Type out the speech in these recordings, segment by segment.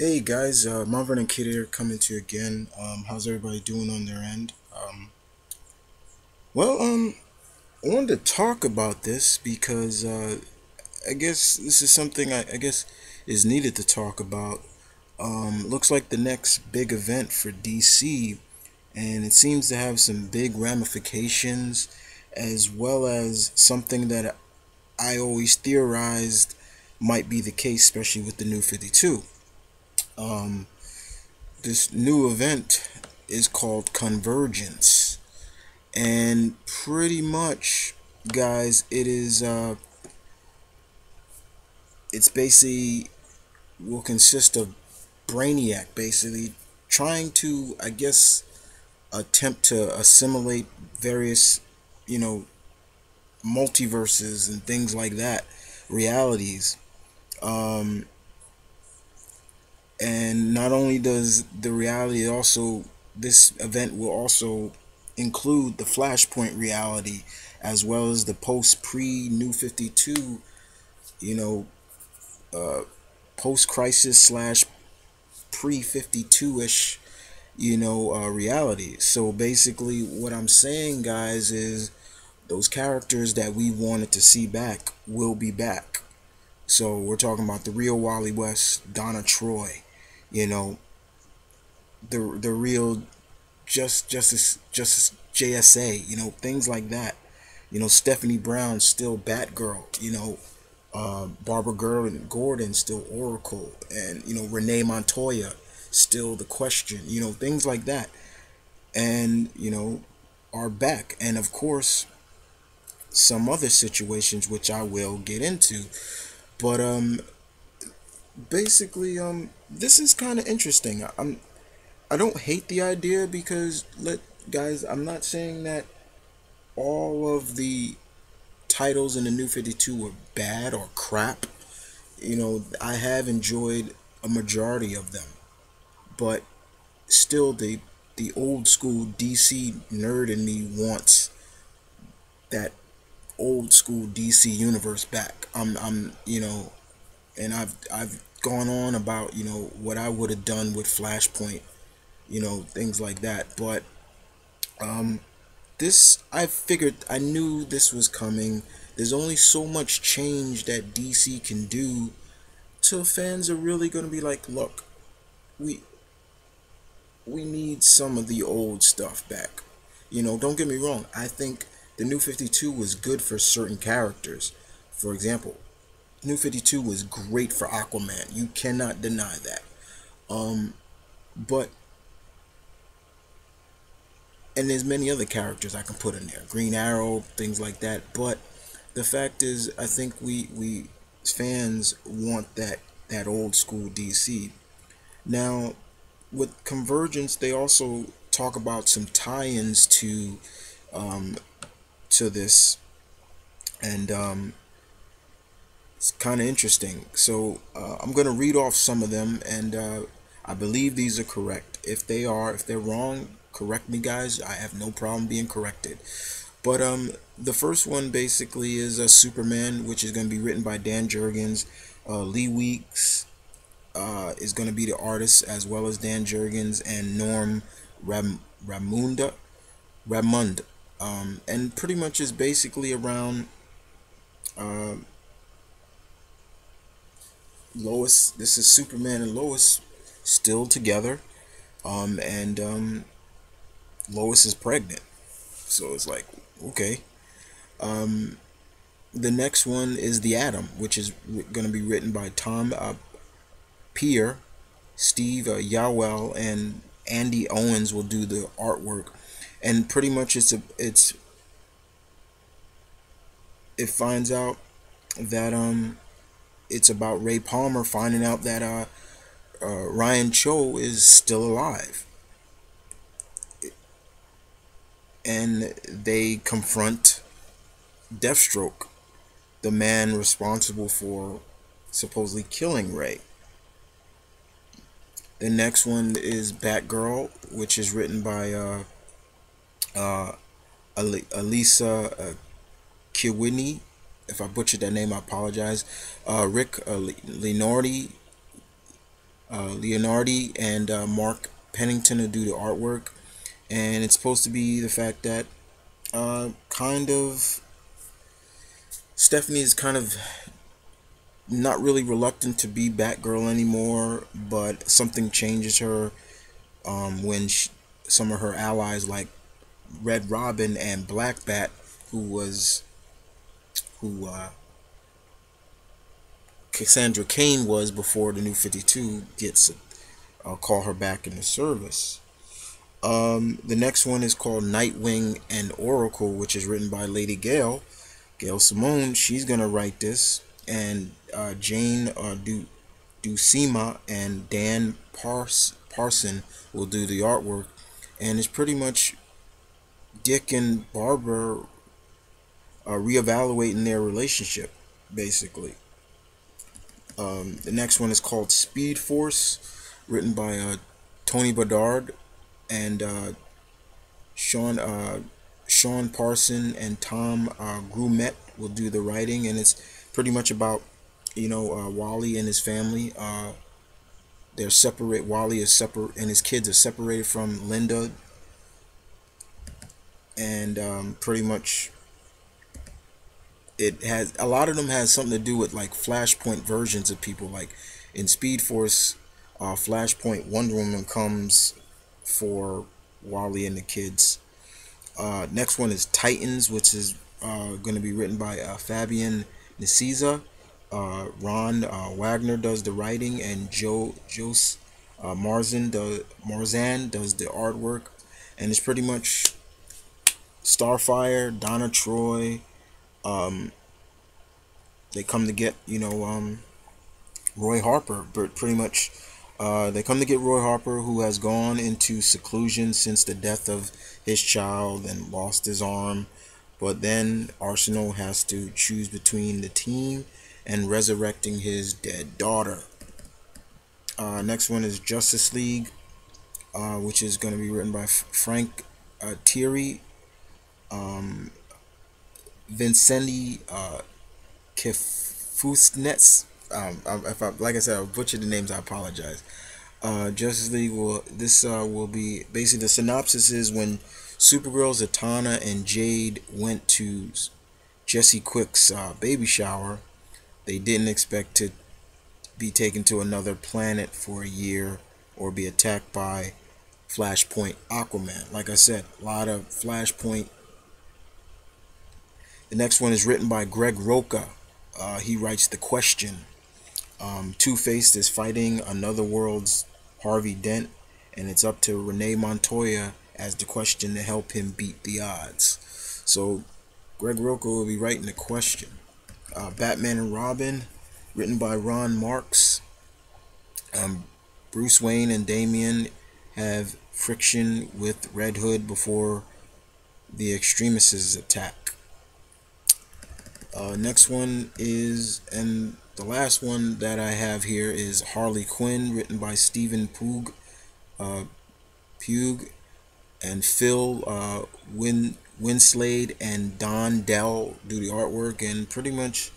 Hey guys, Marvin and Kid here coming to you again. How's everybody doing on their end? Well, I wanted to talk about this because I guess this is something I guess is needed to talk about. Looks like the next big event for DC, and it seems to have some big ramifications, as well as something that I always theorized might be the case, especially with the New 52. Um, this new event is called Convergence, and pretty much, guys, it's basically will consist of Brainiac basically trying to, I guess, attempt to assimilate various, you know, multiverses and things like that, realities. Um, and not only does the reality also, this event will also include the Flashpoint reality, as well as the post pre New 52, you know, uh, post crisis slash pre 52 ish, reality. So basically, what I'm saying, guys, is those characters that we wanted to see back will be back. So we're talking about the real Wally West, Donna Troy, you know, the real Justice JSA, things like that. Stephanie Brown still Batgirl, Barbara Gordon still Oracle, and Renee Montoya still the Question, things like that, and are back, and of course some other situations which I will get into, but basically this is kind of interesting. I don't hate the idea because guys, I'm not saying that all of the titles in the New 52 were bad or crap. I have enjoyed a majority of them, but still the old school DC nerd in me wants that old school DC universe back. And I've gone on about, what I would have done with Flashpoint, things like that. But um this, I figured, I knew this was coming. There's only so much change that DC can do till fans are really going to be like, look, we we need some of the old stuff back. Don't get me wrong. I think the New 52 was good for certain characters. For example, New 52 was great for Aquaman. You cannot deny that. Um, but and there's many other characters I can put in there, Green Arrow, things like that. But the fact is, I think we fans want that old school DC. Now, with Convergence, they also talk about some tie-ins um, to this, and it's kind of interesting. So I'm gonna read off some of them, and I believe these are correct. If they're wrong, correct me, guys. I have no problem being corrected. But the first one basically is a Superman, which is going to be written by Dan Jurgens. Lee Weeks is going to be the artist, as well as Dan Jurgens and Norm Ramunda Ramund. And pretty much is basically around uh, Lois. This is Superman and Lois still together, and Lois is pregnant. So it's like, okay. Um, the next one is The Atom, which is going to be written by Tom Peer, Steve Yawell, and Andy Owens will do the artwork. And pretty much it finds out that it's about Ray Palmer finding out that Ryan Cho is still alive, and they confront Deathstroke, the man responsible for supposedly killing Ray. The next one is Batgirl, which is written by uh, Elisa Kiwini. If I butchered that name, I apologize. Rick Lenorti, Leonardi and Mark Pennington to do the artwork, and it's supposed to be the fact that kind of Stephanie is kind of not really reluctant to be Batgirl anymore, but something changes her when some of her allies like Red Robin and Black Bat, who Cassandra Cain was before the New 52, gets call her back into service. The next one is called Nightwing and Oracle, which is written by Lady Gail Simone. She's gonna write this, and Jane Ducema and Dan Parson will do the artwork, and it's pretty much Dick and Barbara reevaluating their relationship, basically. The next one is called Speed Force, written by Tony Bedard and Sean Sean Parson and Tom Grumet will do the writing, and it's pretty much about Wally and his family. They're separate. Wally is separate, and his kids are separated from Linda, and pretty much it has a lot of them has something to do with like Flashpoint versions of people. Like in Speed Force, Flashpoint Wonder Woman comes for Wally and the kids. Next one is Titans, which is going to be written by Fabian Nicieza. Ron Wagner does the writing, and Jose Marzan does the artwork. And it's pretty much Starfire, Donna Troy. They come to get Roy Harper, but pretty much they come to get Roy Harper, who has gone into seclusion since the death of his child and lost his arm. But then Arsenal has to choose between the team and resurrecting his dead daughter. Next one is Justice League, which is going to be written by Frank Thierry, Vincenti Kifusnets. If I, like I said, I butchered the names, I apologize. Justice League will be basically, the synopsis is when Supergirl, Zatanna, and Jade went to Jesse Quick's baby shower, they didn't expect to be taken to another planet for a year or be attacked by Flashpoint Aquaman. Like I said, a lot of Flashpoint. The next one is written by Greg Roca. He writes The Question. Two-Face is fighting another world's Harvey Dent, and it's up to Renee Montoya as the Question to help him beat the odds. So Greg Roca will be writing The Question. Batman and Robin, written by Ron Marks. Bruce Wayne and Damian have friction with Red Hood before the extremists attack. Next one is, and the last one that I have here is Harley Quinn, written by Stephen Pugh and Phil Winslade and Don Dell do the artwork, and pretty much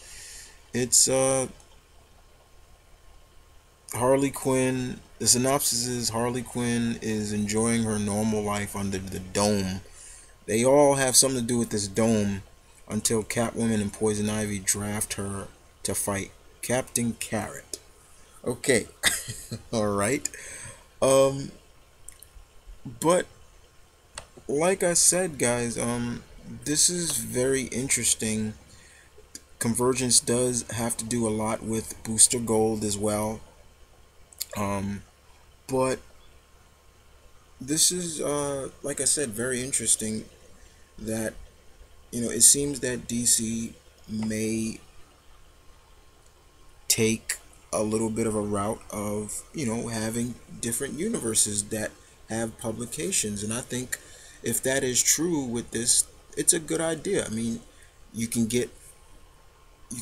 it's Harley Quinn. The synopsis is Harley Quinn is enjoying her normal life under the dome. They all have something to do with this dome until Catwoman and Poison Ivy draft her to fight Captain Carrot. Okay. All right. But like I said, guys, this is very interesting. Convergence does have to do a lot with Booster Gold as well. But this is, like I said, very interesting that, it seems that DC may take a little bit of a route of, having different universes that have publications. And I think if that is true with this, it's a good idea. I mean, you can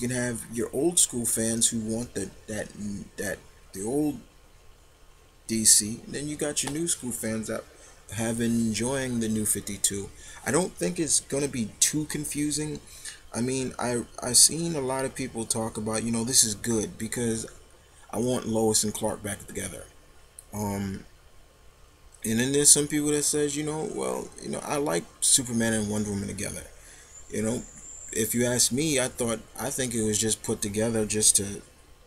have your old school fans who want the old DC. And then you got your new school fans that have been enjoying the new 52. I don't think it's gonna be too confusing. I mean, I've seen a lot of people talk about, this is good, because I want Lois and Clark back together. Um, and then there's some people that says, well, I like Superman and Wonder Woman together. You know, if you ask me, I think it was just put together just to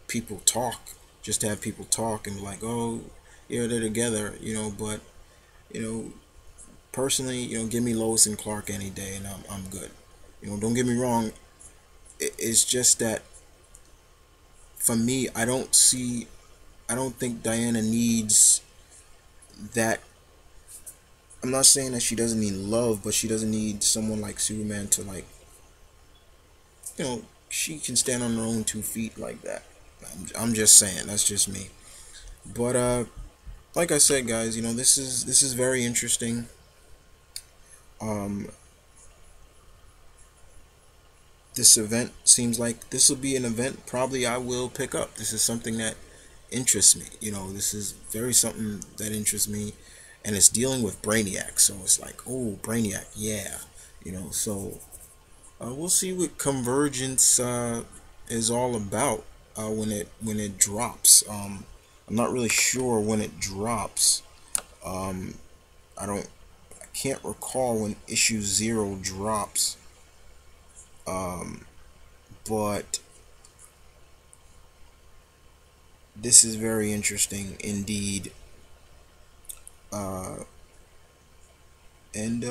people talk, just to have people talk and be like, oh, yeah, they're together. But you know, personally, give me Lois and Clark any day, and I'm good. Don't get me wrong. It's just that for me, I don't think Diana needs that. I'm not saying that she doesn't need love, but she doesn't need someone like Superman to like, she can stand on her own 2 feet like that. I'm just saying, that's just me. But like I said, guys, this is very interesting. Um, this event seems like this will be an event probably I will pick up. This is something that interests me. This is very something that interests me, and it's dealing with Brainiac. So it's like, oh, Brainiac, yeah. So we'll see what Convergence is all about when it drops. I'm not really sure when it drops. Um, I can't recall when issue 0 drops. Um, but this is very interesting indeed. Uh, and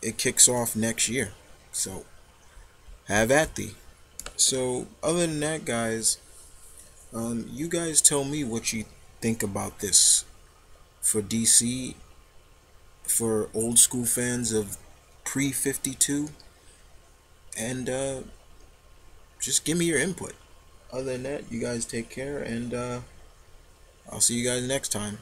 it kicks off next year. So have at thee. So other than that, guys, you guys tell me what you think about this for DC, for old school fans of pre 52, and just give me your input. Other than that, you guys take care, and I'll see you guys next time.